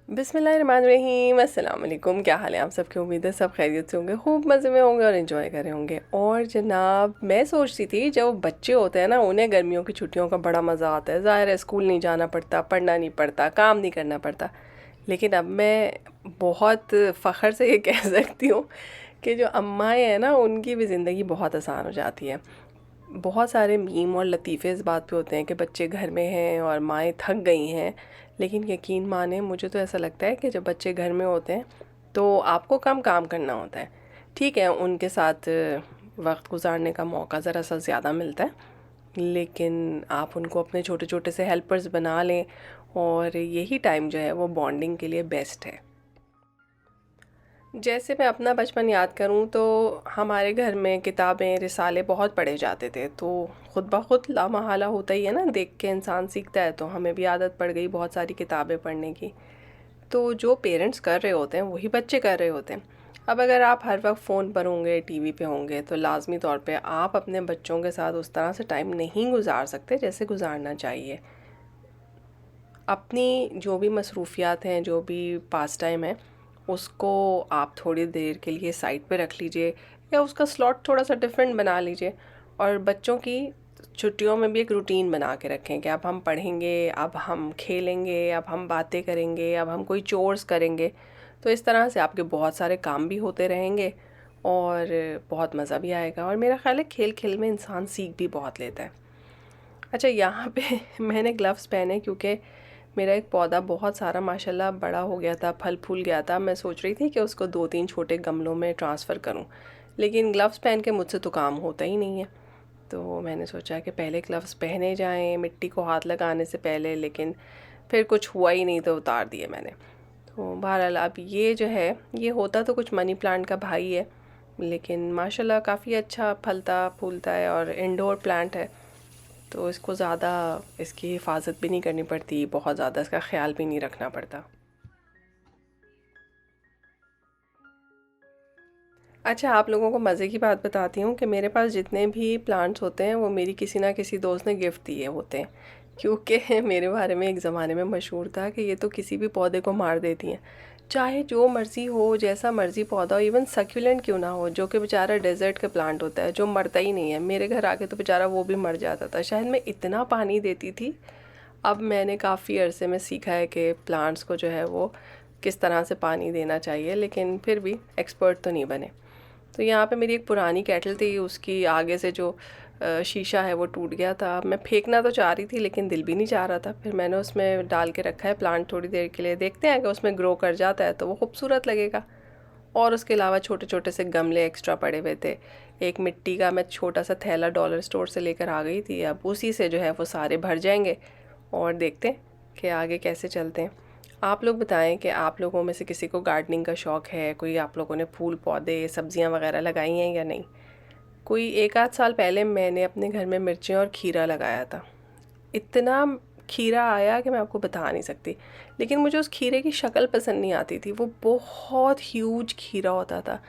बिस्मिल्लाहिर्रहमानिर्रहीम, अस्सलाम वालेकुम। क्या हाल है आप सबकी? उम्मीद है सब खैरियत से होंगे, खूब मज़े में होंगे और इन्जॉय कर रहे होंगे। और जनाब, मैं सोचती थी जब बच्चे होते हैं ना, उन्हें गर्मियों की छुट्टियों का बड़ा मज़ा आता है। ज़ाहिर है, स्कूल नहीं जाना पड़ता, पढ़ना नहीं पड़ता, काम नहीं करना पड़ता। लेकिन अब मैं बहुत फ़ख्र से ये कह सकती हूँ कि जो अम्माएँ हैं ना, उनकी भी ज़िंदगी बहुत आसान हो जाती है। बहुत सारे मीम और लतीफ़े इस बात पे होते हैं कि बच्चे घर में हैं और माएँ थक गई हैं। लेकिन यकीन माने, मुझे तो ऐसा लगता है कि जब बच्चे घर में होते हैं तो आपको कम काम करना होता है। ठीक है, उनके साथ वक्त गुजारने का मौका ज़रा सा ज़्यादा मिलता है, लेकिन आप उनको अपने छोटे छोटे से हेल्पर्स बना लें और यही टाइम जो है वो बॉन्डिंग के लिए बेस्ट है। जैसे मैं अपना बचपन याद करूँ तो हमारे घर में किताबें रिसाले बहुत पढ़े जाते थे, तो ख़ुद ब खुद लामहला होता ही है ना, देख के इंसान सीखता है। तो हमें भी आदत पड़ गई बहुत सारी किताबें पढ़ने की। तो जो पेरेंट्स कर रहे होते हैं वही बच्चे कर रहे होते हैं। अब अगर आप हर वक्त फ़ोन पर होंगे, टीवी पे होंगे, तो लाजमी तौर पे आप अपने बच्चों के साथ उस तरह से टाइम नहीं गुजार सकते जैसे गुजारना चाहिए। अपनी जो भी मसरूफ़ियात हैं, जो भी पास टाइम है, उसको आप थोड़ी देर के लिए साइड पे रख लीजिए या उसका स्लॉट थोड़ा सा डिफरेंट बना लीजिए। और बच्चों की छुट्टियों में भी एक रूटीन बना के रखें कि अब हम पढ़ेंगे, अब हम खेलेंगे, अब हम बातें करेंगे, अब हम कोई चोर्स करेंगे। तो इस तरह से आपके बहुत सारे काम भी होते रहेंगे और बहुत मज़ा भी आएगा। और मेरा ख़्याल है खेल खेल में इंसान सीख भी बहुत लेता है। अच्छा, यहाँ पे मैंने ग्लव्स पहने क्योंकि मेरा एक पौधा बहुत सारा माशाल्लाह बड़ा हो गया था, फल फूल गया था। मैं सोच रही थी कि उसको 2-3 छोटे गमलों में ट्रांसफ़र करूं, लेकिन ग्लव्स पहन के मुझसे तो काम होता ही नहीं है। तो मैंने सोचा कि पहले ग्लव्स पहने जाएं मिट्टी को हाथ लगाने से पहले, लेकिन फिर कुछ हुआ ही नहीं तो उतार दिए मैंने। तो बहरहाल अब ये जो है, ये होता तो कुछ मनी प्लांट का भाई है, लेकिन माशाल्लाह काफ़ी अच्छा फलता फूलता है और इंडोर प्लांट है। तो इसको ज़्यादा इसकी हिफाजत भी नहीं करनी पड़ती, बहुत ज़्यादा इसका ख्याल भी नहीं रखना पड़ता। अच्छा, आप लोगों को मज़े की बात बताती हूँ कि मेरे पास जितने भी प्लांट्स होते हैं वो मेरी किसी ना किसी दोस्त ने गिफ्ट दिए होते हैं। क्योंकि मेरे बारे में एक ज़माने में मशहूर था कि ये तो किसी भी पौधे को मार देती हैं। चाहे जो मर्ज़ी हो, जैसा मर्ज़ी पौधा हो, इवन सक्यूलेंट क्यों ना हो, जो कि बेचारा डेज़र्ट का प्लांट होता है, जो मरता ही नहीं है। मेरे घर आके तो बेचारा वो भी मर जाता था। शायद मैं इतना पानी देती थी। अब मैंने काफ़ी अरसे में सीखा है कि प्लांट्स को जो है वो किस तरह से पानी देना चाहिए, लेकिन फिर भी एक्सपर्ट तो नहीं बने। तो यहाँ पे मेरी एक पुरानी केटल थी, उसकी आगे से जो शीशा है वो टूट गया था। मैं फेंकना तो चाह रही थी लेकिन दिल भी नहीं चाह रहा था। फिर मैंने उसमें डाल के रखा है प्लांट थोड़ी देर के लिए, देखते हैं कि उसमें ग्रो कर जाता है तो वो खूबसूरत लगेगा। और उसके अलावा छोटे छोटे से गमले एक्स्ट्रा पड़े हुए थे। एक मिट्टी का मैं छोटा सा थैला डॉलर स्टोर से लेकर आ गई थी, अब उसी से जो है वो सारे भर जाएंगे और देखते हैं कि आगे कैसे चलते हैं। आप लोग बताएं कि आप लोगों में से किसी को गार्डनिंग का शौक़ है? कोई आप लोगों ने फूल पौधे सब्जियां वगैरह लगाई हैं या नहीं? कोई एक आध साल पहले मैंने अपने घर में मिर्चें और खीरा लगाया था। इतना खीरा आया कि मैं आपको बता नहीं सकती। लेकिन मुझे उस खीरे की शक्ल पसंद नहीं आती थी, वो बहुत ह्यूज खीरा होता था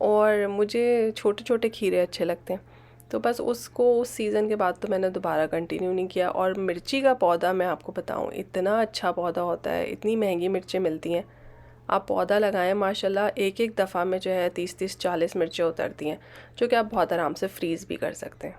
और मुझे छोटे छोटे खीरे अच्छे लगते हैं। तो बस उसको उस सीज़न के बाद तो मैंने दोबारा कंटिन्यू नहीं किया। और मिर्ची का पौधा मैं आपको बताऊं, इतना अच्छा पौधा होता है, इतनी महंगी मिर्चें मिलती हैं। आप पौधा लगाएं, माशाल्लाह एक एक दफ़ा में जो है 30-30 40 मिर्चें उतरती हैं, जो कि आप बहुत आराम से फ्रीज़ भी कर सकते हैं।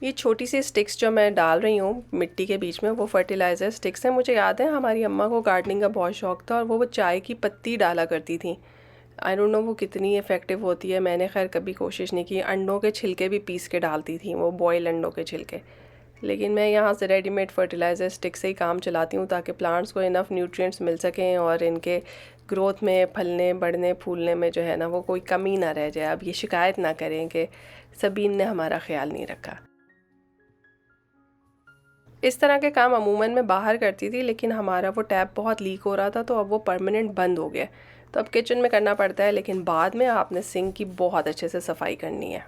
ये छोटी सी स्टिक्स जो मैं डाल रही हूँ मिट्टी के बीच में, वो फर्टिलाइज़र स्टिक्स हैं। मुझे याद है हमारी अम्मा को गार्डनिंग का बहुत शौक़ था और वो चाय की पत्ती डाला करती थी। आई डोंट नो वो कितनी इफ़ेक्टिव होती है, मैंने खैर कभी कोशिश नहीं की। अंडों के छिलके भी पीस के डालती थी वो, बॉयल अंडों के छिलके। लेकिन मैं यहाँ से रेडीमेड फर्टिलाइज़र स्टिक से ही काम चलाती हूँ ताकि प्लांट्स को इनफ न्यूट्रिएंट्स मिल सकें और इनके ग्रोथ में, फलने बढ़ने फूलने में जो है ना वो कोई कमी ना रह जाए। अब ये शिकायत ना करें कि सबीन ने हमारा ख्याल नहीं रखा। इस तरह के काम अमूमन मैं बाहर करती थी, लेकिन हमारा वो टैप बहुत लीक हो रहा था तो अब वो परमानेंट बंद हो गया। तो अब किचन में करना पड़ता है, लेकिन बाद में आपने सिंक की बहुत अच्छे से सफाई करनी है।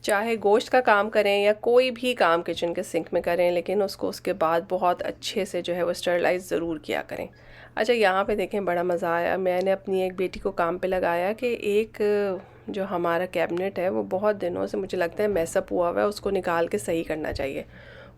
चाहे गोश्त का काम करें या कोई भी काम किचन के सिंक में करें, लेकिन उसको उसके बाद बहुत अच्छे से जो है वो स्टरलाइज़ ज़रूर किया करें। अच्छा, यहाँ पे देखें बड़ा मज़ा आया। मैंने अपनी एक बेटी को काम पे लगाया कि एक जो हमारा कैबिनेट है वो बहुत दिनों से मुझे लगता है मैसअप हुआ हुआ है, उसको निकाल के सही करना चाहिए।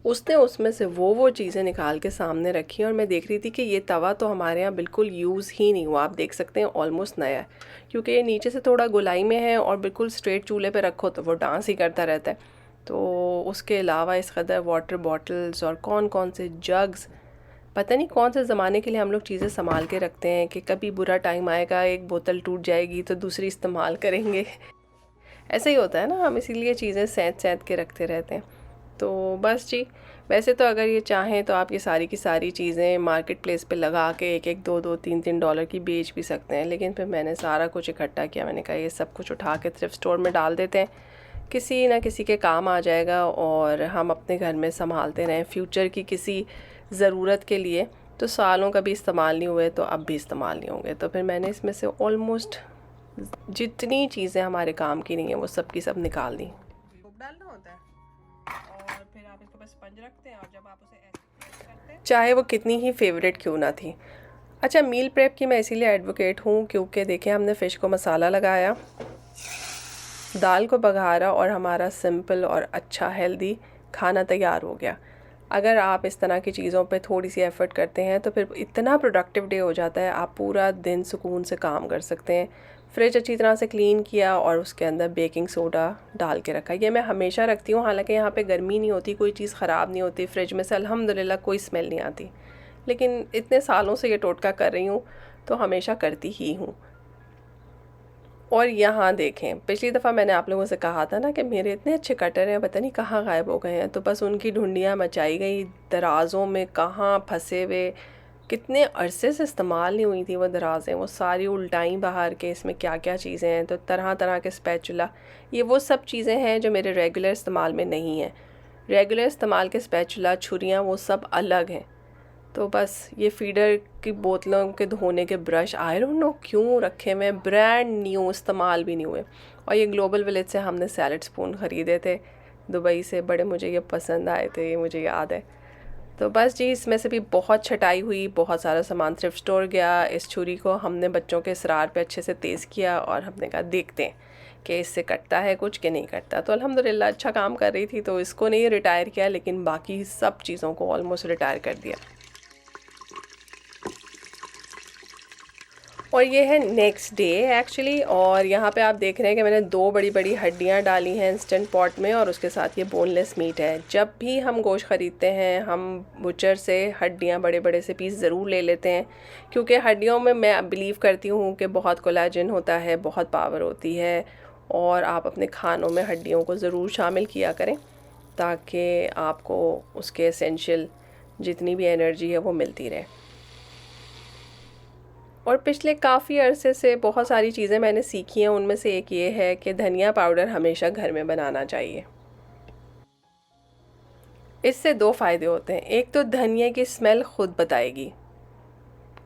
उसने उसमें से वो चीज़ें निकाल के सामने रखी और मैं देख रही थी कि ये तवा तो हमारे यहाँ बिल्कुल यूज़ ही नहीं हुआ। आप देख सकते हैं ऑलमोस्ट नया है, क्योंकि ये नीचे से थोड़ा गोलाई में है और बिल्कुल स्ट्रेट चूल्हे पे रखो तो वो डांस ही करता रहता है। तो उसके अलावा इस कदर वाटर बॉटल्स और कौन कौन से जग्स, पता नहीं कौन से ज़माने के लिए हम लोग चीज़ें संभाल के रखते हैं कि कभी बुरा टाइम आएगा, एक बोतल टूट जाएगी तो दूसरी इस्तेमाल करेंगे। ऐसा ही होता है ना, हम इसीलिए चीज़ें सैंत सैंत के रखते रहते हैं। तो बस जी, वैसे तो अगर ये चाहें तो आप ये सारी की सारी चीज़ें मार्केट प्लेस पे लगा के एक एक दो दो तीन तीन डॉलर की बेच भी सकते हैं, लेकिन फिर मैंने सारा कुछ इकट्ठा किया। मैंने कहा ये सब कुछ उठा के थ्रिफ्ट स्टोर में डाल देते हैं, किसी ना किसी के काम आ जाएगा और हम अपने घर में संभालते रहें फ्यूचर की किसी ज़रूरत के लिए। तो सालों कभी इस्तेमाल नहीं हुए तो अब भी इस्तेमाल नहीं होंगे। तो फिर मैंने इसमें से ऑलमोस्ट जितनी चीज़ें हमारे काम की नहीं है वो सब की सब निकाल दी। डालना होता है और फिर आप इसके पास स्पंज रखते हैं और जब आप उसे करते हैं, चाहे वो कितनी ही फेवरेट क्यों ना थी। अच्छा, मील प्रेप की मैं इसीलिए एडवोकेट हूँ क्योंकि देखिए हमने फ़िश को मसाला लगाया, दाल को बघारा और हमारा सिंपल और अच्छा हेल्दी खाना तैयार हो गया। अगर आप इस तरह की चीज़ों पे थोड़ी सी एफ़र्ट करते हैं तो फिर इतना प्रोडक्टिव डे हो जाता है, आप पूरा दिन सुकून से काम कर सकते हैं। फ्रिज अच्छी तरह से क्लीन किया और उसके अंदर बेकिंग सोडा डाल के रखा। ये मैं हमेशा रखती हूँ, हालांकि यहाँ पे गर्मी नहीं होती, कोई चीज़ ख़राब नहीं होती, फ्रिज में से अल्हम्दुलिल्लाह कोई स्मेल नहीं आती। लेकिन इतने सालों से ये टोटका कर रही हूँ तो हमेशा करती ही हूँ। और यहाँ देखें, पिछली दफ़ा मैंने आप लोगों से कहा था ना कि मेरे इतने अच्छे कटर हैं, पता नहीं कहाँ गायब हो गए हैं। तो बस उनकी ढूंढियाँ मचाई गई दराज़ों में, कहाँ फंसे हुए, कितने अरसे से इस्तेमाल नहीं हुई थी वो दराज़ें, वो सारी उल्टाई बाहर के इसमें क्या क्या चीज़ें हैं। तो तरह तरह के स्पैचुला, ये वो सब चीज़ें हैं जो मेरे रेगुलर इस्तेमाल में नहीं हैं। रेगुलर इस्तेमाल के स्पैचुला, छुरियाँ, वो सब अलग हैं। तो बस ये फीडर की बोतलों के धोने के ब्रश, आई डोंट नो क्यों रखे हुए, ब्रांड न्यू, इस्तेमाल भी नहीं हुए। और ये ग्लोबल विलेज से हमने सैलड स्पून ख़रीदे थे दुबई से, बड़े मुझे ये पसंद आए थे, ये मुझे याद है। तो बस जी, इसमें से भी बहुत छटाई हुई, बहुत सारा सामान थ्रिफ्ट स्टोर गया। इस छुरी को हमने बच्चों के इसरार पे अच्छे से तेज़ किया और हमने कहा देखते हैं कि इससे कटता है कुछ कि नहीं कटता। तो अल्हम्दुलिल्लाह अच्छा काम कर रही थी, तो इसको नहीं रिटायर किया, लेकिन बाकी सब चीज़ों को ऑलमोस्ट रिटायर कर दिया। और ये है नेक्स्ट डे एक्चुअली, और यहाँ पे आप देख रहे हैं कि मैंने 2 बड़ी बड़ी हड्डियाँ डाली हैं इंस्टेंट पॉट में, और उसके साथ ये बोनलेस मीट है। जब भी हम गोश्त ख़रीदते हैं हम बुचर से हड्डियाँ, बड़े बड़े से पीस ज़रूर ले लेते हैं, क्योंकि हड्डियों में मैं बिलीव करती हूँ कि बहुत कोलेजन होता है, बहुत पावर होती है, और आप अपने खानों में हड्डियों को ज़रूर शामिल किया करें ताकि आपको उसके एसेंशियल जितनी भी एनर्जी है वो मिलती रहे। और पिछले काफ़ी अरसे से बहुत सारी चीज़ें मैंने सीखी हैं, उनमें से एक ये है कि धनिया पाउडर हमेशा घर में बनाना चाहिए। इससे 2 फ़ायदे होते हैं। एक तो धनिया की स्मेल खुद बताएगी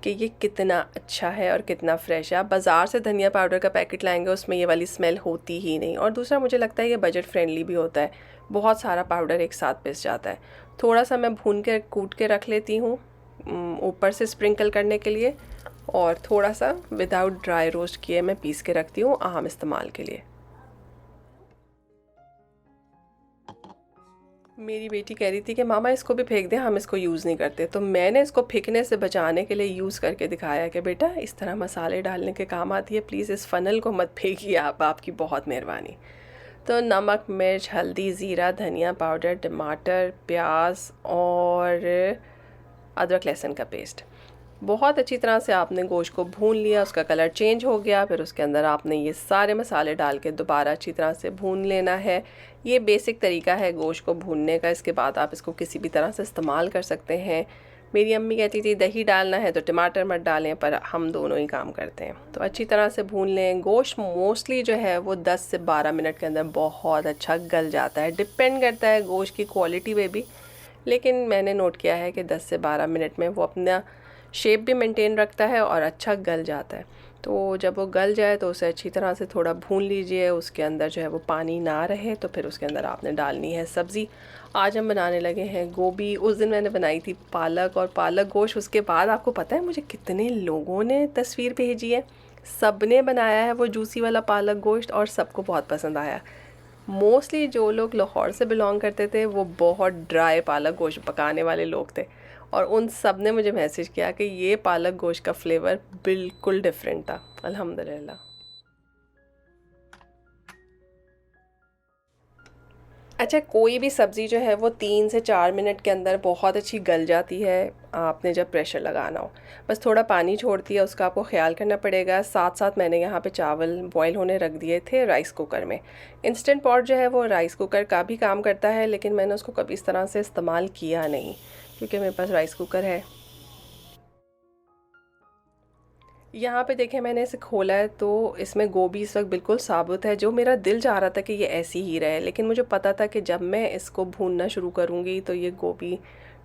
कि ये कितना अच्छा है और कितना फ्रेश है। आप बाज़ार से धनिया पाउडर का पैकेट लाएंगे, उसमें ये वाली स्मेल होती ही नहीं। और दूसरा, मुझे लगता है ये बजट फ्रेंडली भी होता है, बहुत सारा पाउडर एक साथ पिस जाता है। थोड़ा सा मैं भून के कूट के रख लेती हूँ ऊपर से स्प्रिंकल करने के लिए, और थोड़ा सा विदाउट ड्राई रोस्ट किए मैं पीस के रखती हूँ आम इस्तेमाल के लिए। मेरी बेटी कह रही थी कि मामा इसको भी फेंक दें, हम इसको यूज़ नहीं करते। तो मैंने इसको फेंकने से बचाने के लिए यूज़ करके दिखाया कि बेटा इस तरह मसाले डालने के काम आती है, प्लीज़ इस फ़नल को मत फेंकिए आप, आपकी बहुत मेहरबानी। तो नमक, मिर्च, हल्दी, ज़ीरा, धनिया पाउडर, टमाटर, प्याज और अदरक लहसुन का पेस्ट, बहुत अच्छी तरह से आपने गोश्त को भून लिया, उसका कलर चेंज हो गया। फिर उसके अंदर आपने ये सारे मसाले डाल के दोबारा अच्छी तरह से भून लेना है। ये बेसिक तरीका है गोश्त को भूनने का। इसके बाद आप इसको किसी भी तरह से इस्तेमाल कर सकते हैं। मेरी अम्मी कहती थी दही डालना है तो टमाटर मत डालें, पर हम दोनों ही काम करते हैं। तो अच्छी तरह से भून लें। गोश्त मोस्टली जो है वो 10 से 12 मिनट के अंदर बहुत अच्छा गल जाता है। डिपेंड करता है गोश्त की क्वालिटी पे भी, लेकिन मैंने नोट किया है कि 10 से 12 मिनट में वो अपना शेप भी मेंटेन रखता है और अच्छा गल जाता है। तो जब वो गल जाए तो उसे अच्छी तरह से थोड़ा भून लीजिए, उसके अंदर जो है वो पानी ना रहे। तो फिर उसके अंदर आपने डालनी है सब्ज़ी। आज हम बनाने लगे हैं गोभी। उस दिन मैंने बनाई थी पालक और पालक गोश्त। उसके बाद आपको पता है मुझे कितने लोगों ने तस्वीर भेजी है, सब ने बनाया है वो जूसी वाला पालक गोश्त और सबको बहुत पसंद आया। मोस्टली जो लोग लाहौर से बिलोंग करते थे वो बहुत ड्राई पालक गोश्त पकाने वाले लोग थे, और उन सब ने मुझे मैसेज किया कि ये पालक गोश्त का फ्लेवर बिल्कुल डिफरेंट था। अल्हम्दुलिल्लाह। अच्छा, कोई भी सब्ज़ी जो है वो 3 से 4 मिनट के अंदर बहुत अच्छी गल जाती है, आपने जब प्रेशर लगाना हो। बस थोड़ा पानी छोड़ती है, उसका आपको ख्याल करना पड़ेगा। साथ साथ मैंने यहाँ पे चावल बॉईल होने रख दिए थे राइस कुकर में। इंस्टेंट पॉट जो है वो राइस कुकर का भी काम करता है, लेकिन मैंने उसको कभी इस तरह से इस्तेमाल किया नहीं, क्योंकि मेरे पास राइस कुकर है। यहाँ पे देखें, मैंने इसे खोला है तो इसमें गोभी इस वक्त बिल्कुल साबुत है। जो मेरा दिल चाह रहा था कि ये ऐसी ही रहे, लेकिन मुझे पता था कि जब मैं इसको भूनना शुरू करूँगी तो ये गोभी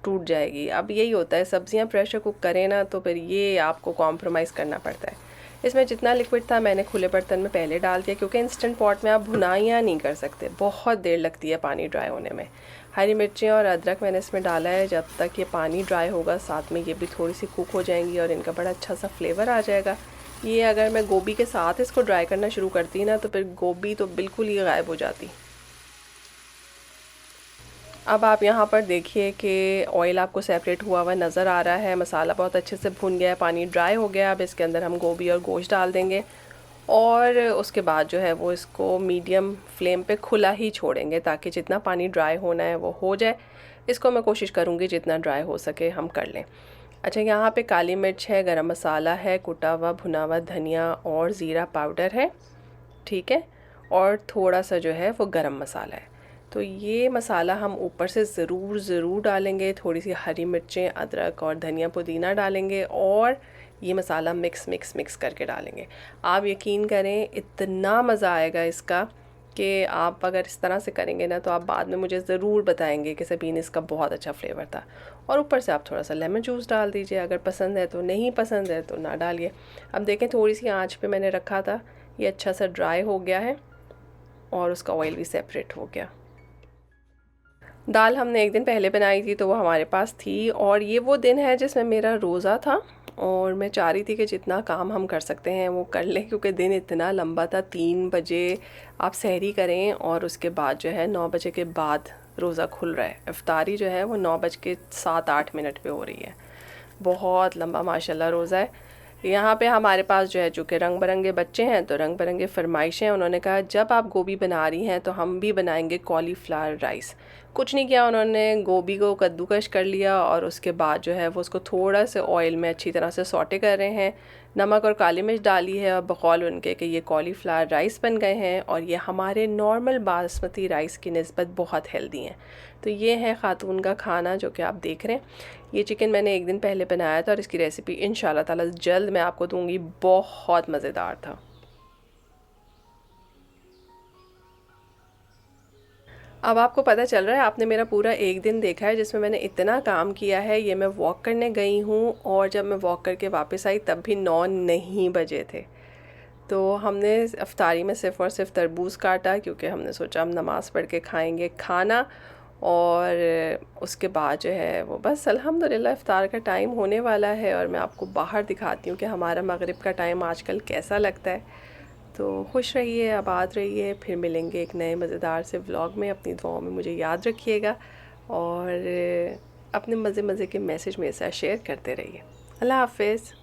टूट जाएगी। अब यही होता है, सब्जियाँ प्रेशर कुक करें ना तो फिर ये आपको कॉम्प्रोमाइज़ करना पड़ता है। इसमें जितना लिक्विड था मैंने खुले बर्तन में पहले डाल दिया, क्योंकि इंस्टेंट पॉट में आप भुनाइयाँ नहीं कर सकते, बहुत देर लगती है पानी ड्राई होने में। हरी मिर्चें और अदरक मैंने इसमें डाला है। जब तक ये पानी ड्राई होगा साथ में ये भी थोड़ी सी कुक हो जाएंगी और इनका बड़ा अच्छा सा फ्लेवर आ जाएगा। ये अगर मैं गोभी के साथ इसको ड्राई करना शुरू करती ना तो फिर गोभी तो बिल्कुल ही गायब हो जाती। अब आप यहाँ पर देखिए कि ऑयल आपको सेपरेट हुआ हुआ नज़र आ रहा है। मसाला बहुत अच्छे से भुन गया है, पानी ड्राई हो गया। अब इसके अंदर हम गोभी और गोश्त डाल देंगे और उसके बाद जो है वो इसको मीडियम फ्लेम पे खुला ही छोड़ेंगे, ताकि जितना पानी ड्राई होना है वो हो जाए। इसको मैं कोशिश करूँगी जितना ड्राई हो सके हम कर लें। अच्छा, यहाँ पे काली मिर्च है, गरम मसाला है, कुटा हुआ भुना हुआ धनिया और ज़ीरा पाउडर है, ठीक है, और थोड़ा सा जो है वो गरम मसाला है। तो ये मसाला हम ऊपर से ज़रूर डालेंगे। थोड़ी सी हरी मिर्चें, अदरक और धनिया पुदीना डालेंगे और ये मसाला मिक्स करके डालेंगे। आप यकीन करें इतना मज़ा आएगा इसका कि आप अगर इस तरह से करेंगे ना तो आप बाद में मुझे ज़रूर बताएंगे कि सबीन इसका बहुत अच्छा फ्लेवर था। और ऊपर से आप थोड़ा सा लेमन जूस डाल दीजिए, अगर पसंद है तो, नहीं पसंद है तो ना डालिए। अब देखें, थोड़ी सी आंच पे मैंने रखा था, ये अच्छा सा ड्राई हो गया है और उसका ऑयल भी सेपरेट हो गया। दाल हमने एक दिन पहले बनाई थी तो वो हमारे पास थी, और ये वो दिन है जिसमें मेरा रोज़ा था और मैं चाह रही थी कि जितना काम हम कर सकते हैं वो कर लें, क्योंकि दिन इतना लंबा था। 3 बजे आप सहरी करें और उसके बाद जो है 9 बजे के बाद रोज़ा खुल रहा है। इफ्तारी जो है वो 9 बज के 7-8 मिनट पे हो रही है। बहुत लंबा माशाल्लाह रोज़ा है। यहाँ पे हमारे पास जो है चूँकि रंग बिरंगे बच्चे हैं तो रंग बिरंगे फरमाइशें। उन्होंने कहा जब आप गोभी बना रही हैं तो हम भी बनाएंगे कॉलीफ्लावर राइस। कुछ नहीं किया, उन्होंने गोभी को कद्दूकश कर लिया और उसके बाद जो है वो उसको थोड़ा से ऑयल में अच्छी तरह से सौटे कर रहे हैं। नमक और काली मिर्च डाली है और बकौल उनके कि ये कॉलीफ्लावर राइस बन गए हैं और ये हमारे नॉर्मल बासमती राइस की निस्बत बहुत हेल्दी हैं। तो ये है ख़ातून का खाना जो कि आप देख रहे हैं। ये चिकन मैंने एक दिन पहले बनाया था और इसकी रेसिपी इंशाल्लाह ताला जल्द मैं आपको दूंगी। बहुत मज़ेदार था। अब आपको पता चल रहा है, आपने मेरा पूरा एक दिन देखा है जिसमें मैंने इतना काम किया है। ये मैं वॉक करने गई हूँ और जब मैं वॉक करके वापस आई तब भी 9 नहीं बजे थे। तो हमने इफ्तारी में सिर्फ़ और सिर्फ तरबूज काटा, क्योंकि हमने सोचा हम नमाज़ पढ़ के खाएंगे खाना, और उसके बाद जो है वो बस अल्हम्दुलिल्लाह इफ़्तार का टाइम होने वाला है। और मैं आपको बाहर दिखाती हूँ कि हमारा मगरिब का टाइम आजकल कैसा लगता है। तो खुश रहिए, आबाद रहिए, फिर मिलेंगे एक नए मज़ेदार से व्लॉग में। अपनी दुआओं में मुझे याद रखिएगा और अपने मज़े मज़े के मैसेज मेरे साथ शेयर करते रहिए। अल्लाह हाफ़िज़।